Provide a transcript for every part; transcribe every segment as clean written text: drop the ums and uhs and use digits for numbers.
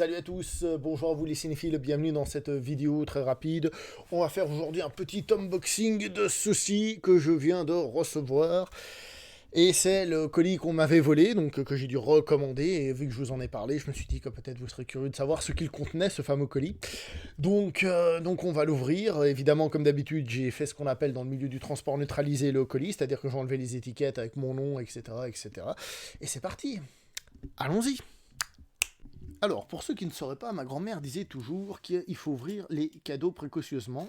Salut à tous, bonjour à vous les cinéphiles, bienvenue dans cette vidéo très rapide. On va faire aujourd'hui un petit unboxing de ceci que je viens de recevoir. Et c'est le colis qu'on m'avait volé, donc que j'ai dû recommander. Et vu que je vous en ai parlé, je me suis dit que peut-être vous serez curieux de savoir ce qu'il contenait, ce fameux colis. Donc on va l'ouvrir. Évidemment, comme d'habitude, j'ai fait ce qu'on appelle dans le milieu du transport neutraliser le colis, c'est-à-dire que j'ai enlevé les étiquettes avec mon nom, etc. etc. Et c'est parti, allons-y. Alors, pour ceux qui ne sauraient pas, ma grand-mère disait toujours qu'il faut ouvrir les cadeaux précautionneusement,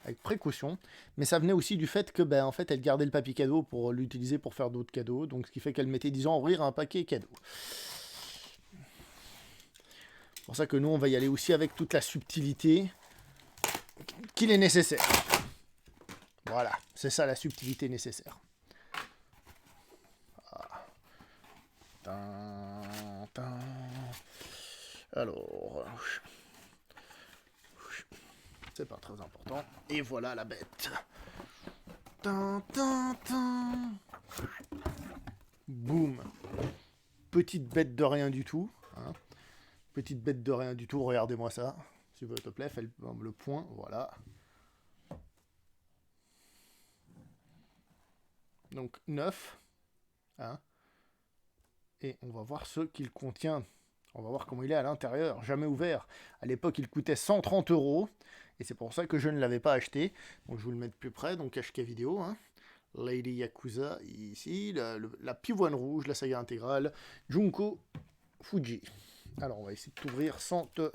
avec précaution, mais ça venait aussi du fait que, en fait, elle gardait le papier cadeau pour l'utiliser pour faire d'autres cadeaux, donc ce qui fait qu'elle mettait, disons, ouvrir un paquet cadeau. C'est pour ça que nous, on va y aller aussi avec toute la subtilité qu'il est nécessaire. Voilà, c'est ça la subtilité nécessaire. Ah. Tin, tin. Alors... c'est pas très important. Et voilà la bête. Tin, tin, tin. Boum. Petite bête de rien du tout. Hein. Petite bête de rien du tout. Regardez-moi ça. S'il vous plaît, fais le point. Voilà. Donc 9. Hein. Et on va voir ce qu'il contient. On va voir comment il est à l'intérieur. Jamais ouvert. À l'époque, il coûtait 130 €. Et c'est pour ça que je ne l'avais pas acheté. Donc je vous le mets de plus près. Donc HK vidéo. Hein. Lady Yakuza, ici. La pivoine rouge, la saga intégrale. Junko Fuji. Alors on va essayer de t'ouvrir sans te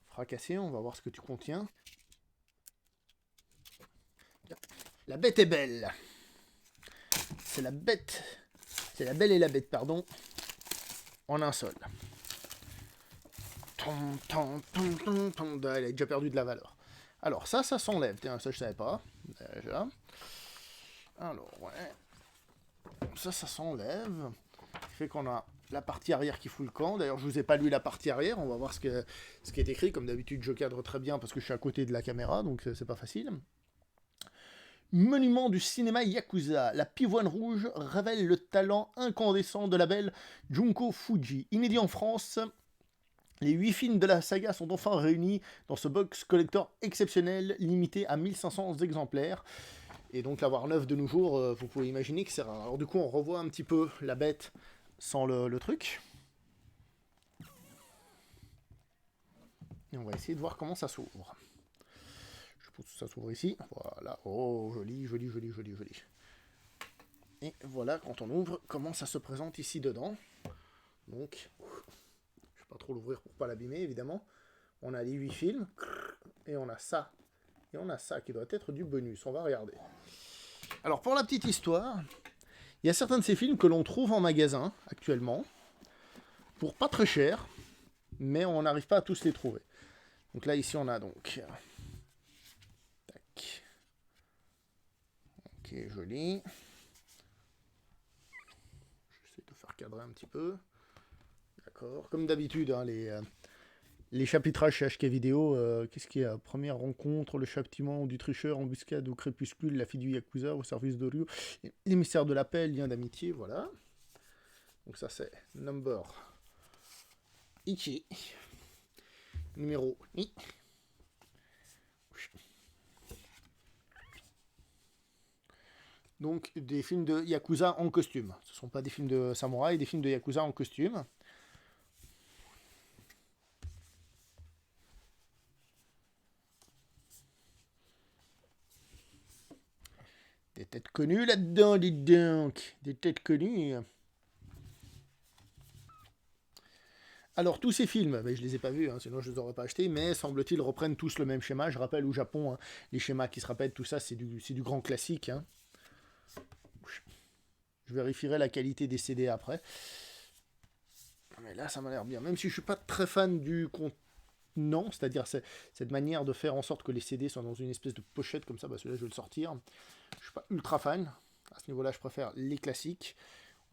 fracasser. On va voir ce que tu contiens. La bête est belle. C'est la bête. C'est la belle et la bête, pardon. En un seul. Elle a déjà perdu de la valeur. Alors ça s'enlève. Tiens, ça je savais pas. Déjà. Alors ouais. Ça s'enlève. Ce qui fait qu'on a la partie arrière qui fout le camp. D'ailleurs, je vous ai pas lu la partie arrière. On va voir ce qui est écrit. Comme d'habitude, je cadre très bien parce que je suis à côté de la caméra, donc c'est pas facile. Monument du cinéma Yakuza, la pivoine rouge révèle le talent incandescent de la belle Junko Fuji. Inédit en France, les 8 films de la saga sont enfin réunis dans ce box collector exceptionnel, limité à 1500 exemplaires. Et donc l'avoir neuf de nos jours, vous pouvez imaginer que c'est rare. Alors du coup, on revoit un petit peu la bête sans le truc. Et on va essayer de voir comment ça s'ouvre. Je pense que ça s'ouvre ici. Voilà. Oh, joli, joli, joli, joli, joli. Et voilà, quand on ouvre, comment ça se présente ici dedans. Donc, je ne vais pas trop l'ouvrir pour pas l'abîmer, évidemment. On a les 8 films. Et on a ça. Et on a ça qui doit être du bonus. On va regarder. Alors, pour la petite histoire, il y a certains de ces films que l'on trouve en magasin, actuellement, pour pas très cher, mais on n'arrive pas à tous les trouver. Donc là, ici, on a donc... tac. Ok, joli. J'essaie de faire cadrer un petit peu. D'accord. Comme d'habitude, hein, les chapitrages chez HK Vidéo, qu'est-ce qu'il y a? Première rencontre, le châtiment du tricheur, embuscade au crépuscule, la fille du Yakuza, au service de Ryu, l'émissaire de l'appel, lien d'amitié, voilà. Donc ça c'est number Ichi. Numéro I. Donc des films de Yakuza en costume. Ce ne sont pas des films de samouraï, des films de Yakuza en costume. Des têtes connues là-dedans, dites donc. Des têtes connues. Alors, tous ces films, je les ai pas vus, hein, sinon je les aurais pas achetés, mais semble-t-il reprennent tous le même schéma. Je rappelle, au Japon, hein, les schémas qui se répètent, tout ça, c'est du grand classique. Hein. Je vérifierai la qualité des CD après. Mais là, ça m'a l'air bien. Même si je suis pas très fan du contenant, c'est-à-dire cette manière de faire en sorte que les CD soient dans une espèce de pochette comme ça, celui-là, je vais le sortir. Je suis pas ultra fan. À ce niveau-là, je préfère les classiques.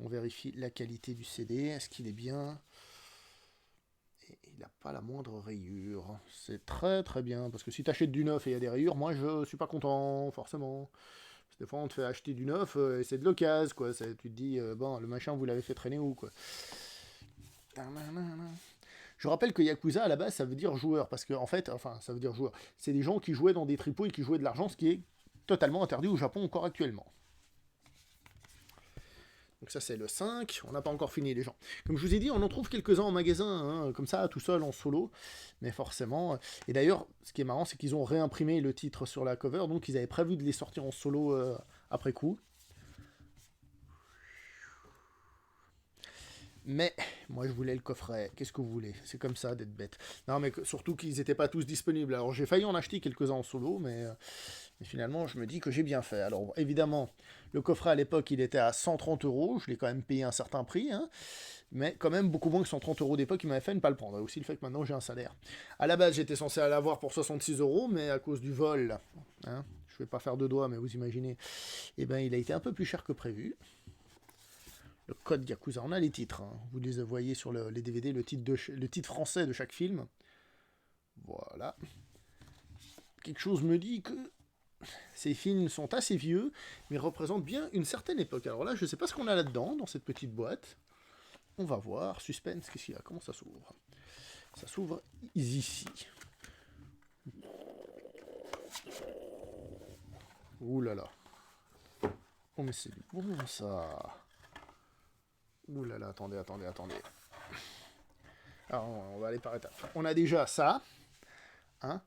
On vérifie la qualité du CD. Est-ce qu'il est bien? Il n'a pas la moindre rayure. C'est très très bien. Parce que si tu achètes du neuf et il y a des rayures, moi je suis pas content, forcément. Parce que des fois on te fait acheter du neuf et c'est de l'occasion, quoi. Tu te dis, bon, le machin vous l'avez fait traîner où, quoi. Je rappelle que Yakuza, à la base, ça veut dire joueur, parce que, en fait, enfin, ça veut dire joueur. C'est des gens qui jouaient dans des tripots et qui jouaient de l'argent, ce qui est totalement interdit au Japon encore actuellement. Donc ça c'est le 5, on n'a pas encore fini les gens. Comme je vous ai dit, on en trouve quelques-uns en magasin, hein, comme ça, tout seul, en solo, mais forcément... Et d'ailleurs, ce qui est marrant, c'est qu'ils ont réimprimé le titre sur la cover, donc ils avaient prévu de les sortir en solo après coup. Mais moi je voulais le coffret, qu'est-ce que vous voulez? C'est comme ça d'être bête. Non mais surtout qu'ils n'étaient pas tous disponibles. Alors j'ai failli en acheter quelques-uns en solo, mais finalement je me dis que j'ai bien fait. Alors évidemment, le coffret à l'époque il était à 130 euros, je l'ai quand même payé un certain prix, hein, mais quand même beaucoup moins que 130 euros d'époque, il m'avait fait ne pas le prendre. Et aussi le fait que maintenant j'ai un salaire. À la base j'étais censé l'avoir pour 66 euros, mais à cause du vol, hein, je vais pas faire de doigts, mais vous imaginez, eh ben il a été un peu plus cher que prévu. Le code Yakuza, on a les titres, hein. Vous les voyez sur les DVD, le titre français de chaque film. Voilà. Quelque chose me dit que ces films sont assez vieux, mais représentent bien une certaine époque. Alors là, je ne sais pas ce qu'on a là-dedans, dans cette petite boîte. On va voir. Suspense, qu'est-ce qu'il y a? Comment ça s'ouvre? Ça s'ouvre ici. Ouh là là. Oh mais c'est du bon ça. Ouh là là, attendez. Alors, on va aller par étapes. On a déjà ça, hein.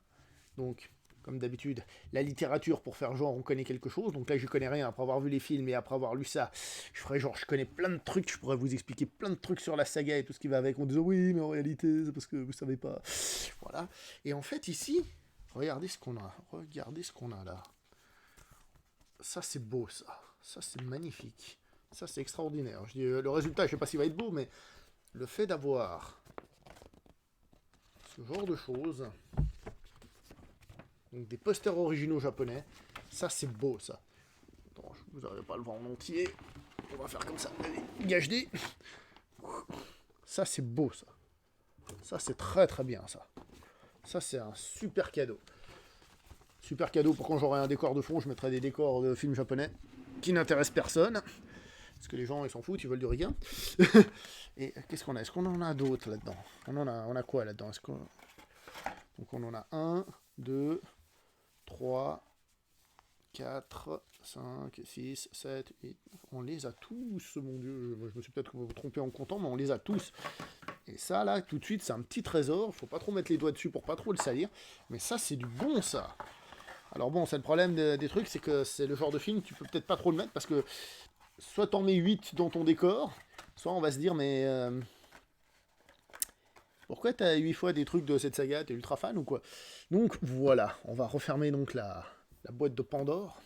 Donc, comme d'habitude, la littérature pour faire genre on connaît quelque chose. Donc là, je connais rien après avoir vu les films et après avoir lu ça. Je ferais genre, je connais plein de trucs. Je pourrais vous expliquer plein de trucs sur la saga et tout ce qui va avec. En disant oui, mais en réalité, c'est parce que vous savez pas. Voilà. Et en fait, ici, regardez ce qu'on a. Regardez ce qu'on a là. Ça, c'est beau, ça. Ça, c'est magnifique. Ça, c'est extraordinaire. Je dis, le résultat, je sais pas s'il va être beau, mais le fait d'avoir ce genre de choses, donc des posters originaux japonais, ça, c'est beau, ça. Attends, vous n'arrivez pas à le voir en entier. On va faire comme ça. Allez, HD. Ça, c'est beau, ça. Ça, c'est très, très bien, ça. Ça, c'est un super cadeau. Super cadeau pour quand j'aurai un décor de fond, je mettrai des décors de films japonais qui n'intéressent personne. Parce que les gens, ils s'en foutent, ils veulent du ricain. Et qu'est-ce qu'on a? Est-ce qu'on en a d'autres là-dedans? On a quoi là-dedans? Donc on en a 1, 2, 3, 4, 5, 6, 7, 8... On les a tous, mon Dieu. Je me suis peut-être trompé en comptant, mais on les a tous. Et ça, là, tout de suite, c'est un petit trésor. Faut pas trop mettre les doigts dessus pour pas trop le salir. Mais ça, c'est du bon, ça. Alors bon, c'est le problème des trucs, c'est que c'est le genre de film, tu peux peut-être pas trop le mettre, parce que soit t'en mets 8 dans ton décor, soit on va se dire, mais pourquoi t'as 8 fois des trucs de cette saga? T'es ultra fan ou quoi? Donc voilà, on va refermer donc la boîte de Pandore,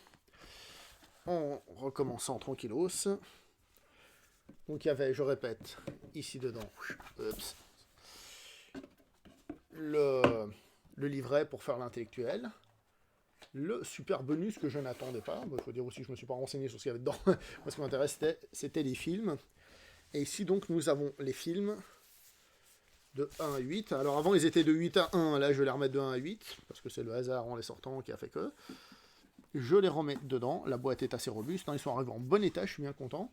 en recommençant tranquillos. Donc il y avait, je répète, ici dedans, ups, le livret pour faire l'intellectuel, le super bonus que je n'attendais pas. Il faut dire aussi que je ne me suis pas renseigné sur ce qu'il y avait dedans. Moi, ce qui m'intéressait, c'était les films. Et ici, donc, nous avons les films de 1 à 8. Alors, avant, ils étaient de 8 à 1. Là, je vais les remettre de 1 à 8, parce que c'est le hasard en les sortant qui a fait que. Je les remets dedans. La boîte est assez robuste. Ils sont arrivés en bon état, je suis bien content.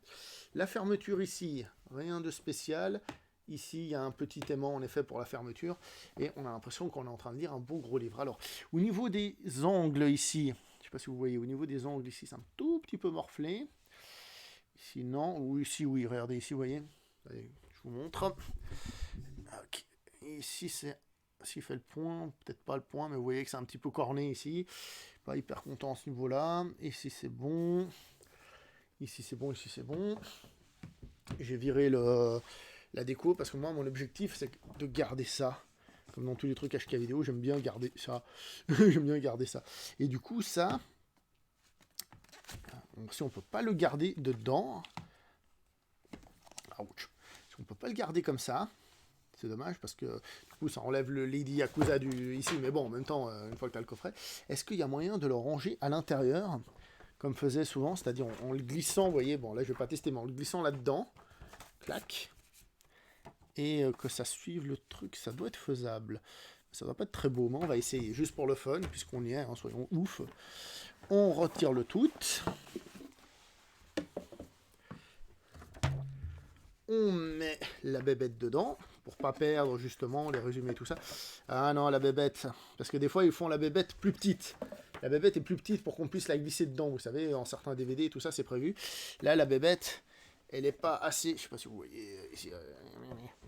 La fermeture ici, rien de spécial. Ici, il y a un petit aimant, en effet, pour la fermeture. Et on a l'impression qu'on est en train de lire un beau gros livre. Alors, au niveau des angles ici, je ne sais pas si vous voyez, au niveau des angles ici, c'est un tout petit peu morflé. Ici, non. Ou ici, oui. Regardez ici, vous voyez. Allez, je vous montre. Okay. Ici, c'est... S'il fait le point, peut-être pas le point, mais vous voyez que c'est un petit peu corné ici. Pas hyper content à ce niveau-là. Ici, c'est bon. Ici, c'est bon. Ici, c'est bon. J'ai viré la déco, parce que moi, mon objectif, c'est de garder ça. Comme dans tous les trucs HK vidéo, j'aime bien garder ça. J'aime bien garder ça. Et du coup, ça, donc, si on peut pas le garder dedans, ouch, si on peut pas le garder comme ça, c'est dommage, parce que du coup, ça enlève le Lady Yakuza ici, mais bon, en même temps, une fois que tu as le coffret, est-ce qu'il y a moyen de le ranger à l'intérieur, comme faisait souvent, c'est-à-dire en le glissant, vous voyez, bon, là, je vais pas tester, mais en le glissant là-dedans, clac, et que ça suive le truc, ça doit être faisable. Ça doit pas être très beau, mais on va essayer, juste pour le fun, puisqu'on y est, hein, soyons ouf. On retire le tout. On met la bébête dedans, pour pas perdre justement les résumés et tout ça. Ah non, la bébête, parce que des fois ils font la bébête plus petite. La bébête est plus petite pour qu'on puisse la glisser dedans, vous savez, en certains DVD et tout ça c'est prévu. Là la bébête, elle est pas assez, je sais pas si vous voyez ici,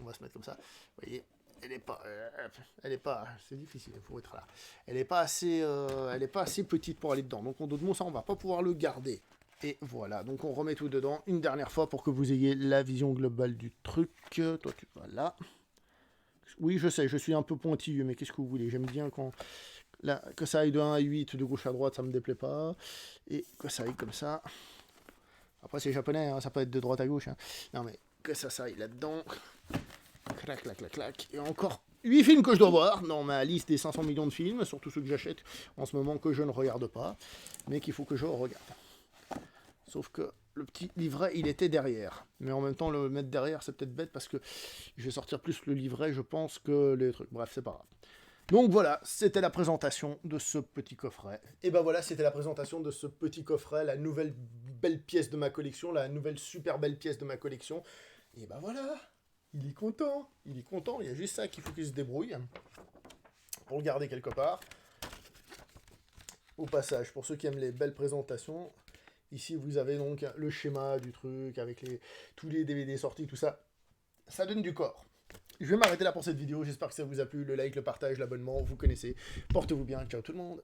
on va se mettre comme ça, vous voyez. Elle est pas, c'est difficile, il faut être là. Elle est pas assez petite pour aller dedans. Donc en dos de mot, ça, on va pas pouvoir le garder. Et voilà, donc on remet tout dedans une dernière fois pour que vous ayez la vision globale du truc. Toi, tu vas là. Oui, je sais, je suis un peu pointilleux, mais qu'est-ce que vous voulez? J'aime bien quand là, que ça aille de 1 à 8, de gauche à droite, ça me déplaît pas. Et que ça aille comme ça. Après, c'est japonais, hein, ça peut être de droite à gauche. Hein. Non, mais que ça aille là-dedans. Clac, clac, clac, clac. Et encore 8 films que je dois voir dans ma liste des 500 millions de films, surtout ceux que j'achète en ce moment que je ne regarde pas, mais qu'il faut que je regarde. Sauf que le petit livret, il était derrière. Mais en même temps, le mettre derrière, c'est peut-être bête parce que je vais sortir plus le livret, je pense, que les trucs. Bref, c'est pas grave. Donc voilà, c'était la présentation de ce petit coffret. Et ben voilà, c'était la présentation de ce petit coffret, la nouvelle belle pièce de ma collection, la nouvelle super belle pièce de ma collection. Et ben voilà, il est content, il y a juste ça qu'il faut qu'il se débrouille pour le garder quelque part. Au passage, pour ceux qui aiment les belles présentations, ici vous avez donc le schéma du truc avec tous les DVD sortis, tout ça. Ça donne du corps. Je vais m'arrêter là pour cette vidéo, j'espère que ça vous a plu, le like, le partage, l'abonnement, vous connaissez. Portez-vous bien, ciao tout le monde.